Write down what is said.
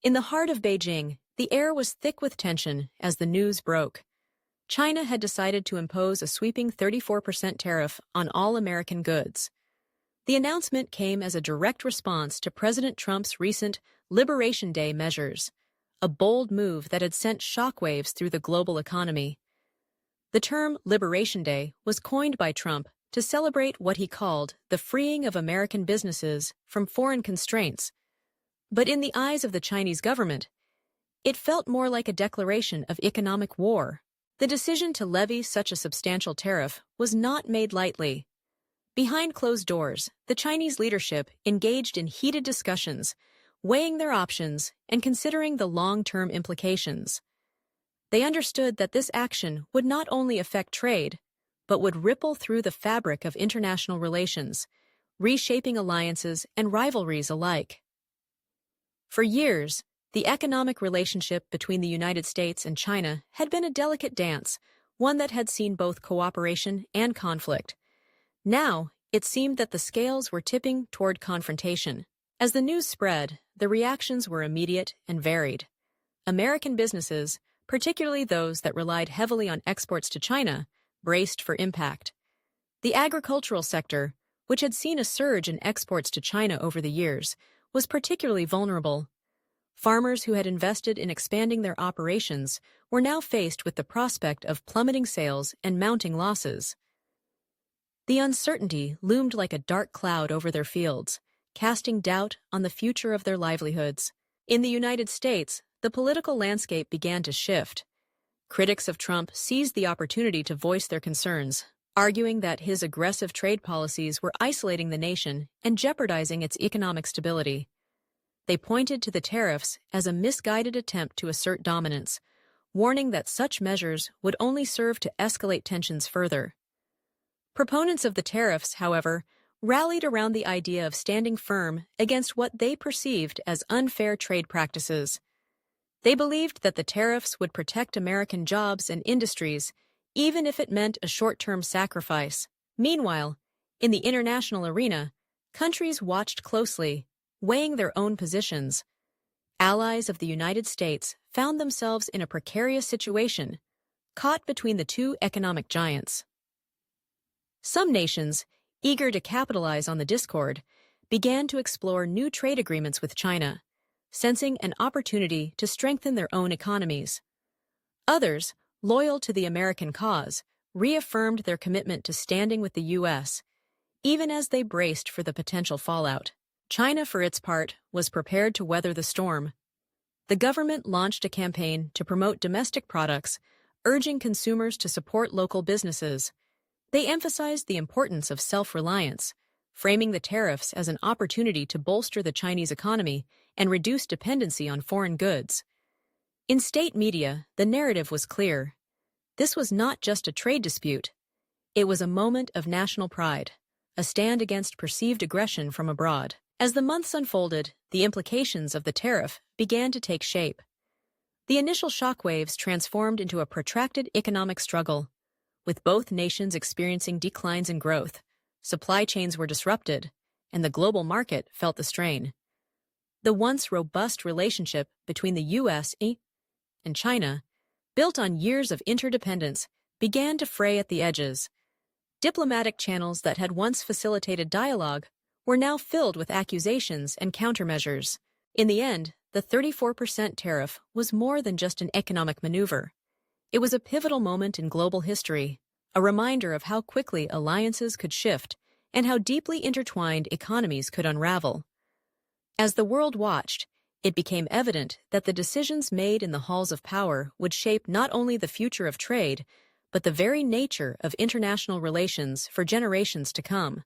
In the heart of Beijing, the air was thick with tension as the news broke. China had decided to impose a sweeping 34% tariff on all American goods. The announcement came as a direct response to President Trump's recent Liberation Day measures, a bold move that had sent shockwaves through the global economy. The term Liberation Day was coined by Trump to celebrate what he called the freeing of American businesses from foreign constraints. But in the eyes of the Chinese government, it felt more like a declaration of economic war. The decision to levy such a substantial tariff was not made lightly. Behind closed doors, the Chinese leadership engaged in heated discussions, weighing their options and considering the long-term implications. They understood that this action would not only affect trade, but would ripple through the fabric of international relations, reshaping alliances and rivalries alike. For years, the economic relationship between the United States and China had been a delicate dance, one that had seen both cooperation and conflict. Now, it seemed that the scales were tipping toward confrontation. As the news spread, the reactions were immediate and varied. American businesses, particularly those that relied heavily on exports to China, braced for impact. The agricultural sector, which had seen a surge in exports to China over the years, was particularly vulnerable. Farmers who had invested in expanding their operations were now faced with the prospect of plummeting sales and mounting losses. The uncertainty loomed like a dark cloud over their fields, casting doubt on the future of their livelihoods. In the United States, the political landscape began to shift. Critics of Trump seized the opportunity to voice their concerns, arguing that his aggressive trade policies were isolating the nation and jeopardizing its economic stability. They pointed to the tariffs as a misguided attempt to assert dominance, warning that such measures would only serve to escalate tensions further. Proponents of the tariffs, however, rallied around the idea of standing firm against what they perceived as unfair trade practices. They believed that the tariffs would protect American jobs and industries, even if it meant a short-term sacrifice. Meanwhile, in the international arena, countries watched closely, weighing their own positions. Allies of the United States found themselves in a precarious situation, caught between the two economic giants. Some nations, eager to capitalize on the discord, began to explore new trade agreements with China, sensing an opportunity to strengthen their own economies. Others, loyal to the American cause, reaffirmed their commitment to standing with the U.S., even as they braced for the potential fallout. China, for its part, was prepared to weather the storm. The government launched a campaign to promote domestic products, urging consumers to support local businesses. They emphasized the importance of self-reliance, framing the tariffs as an opportunity to bolster the Chinese economy and reduce dependency on foreign goods. In state media, the narrative was clear. This was not just a trade dispute. It was a moment of national pride, a stand against perceived aggression from abroad. As the months unfolded, the implications of the tariff began to take shape. The initial shockwaves transformed into a protracted economic struggle. With both nations experiencing declines in growth, supply chains were disrupted, and the global market felt the strain. The once robust relationship between the U.S. and China, built on years of interdependence, began to fray at the edges. Diplomatic channels that had once facilitated dialogue were now filled with accusations and countermeasures. In the end, the 34% tariff was more than just an economic maneuver. It was a pivotal moment in global history, a reminder of how quickly alliances could shift and how deeply intertwined economies could unravel. As the world watched, it became evident that the decisions made in the halls of power would shape not only the future of trade, but the very nature of international relations for generations to come.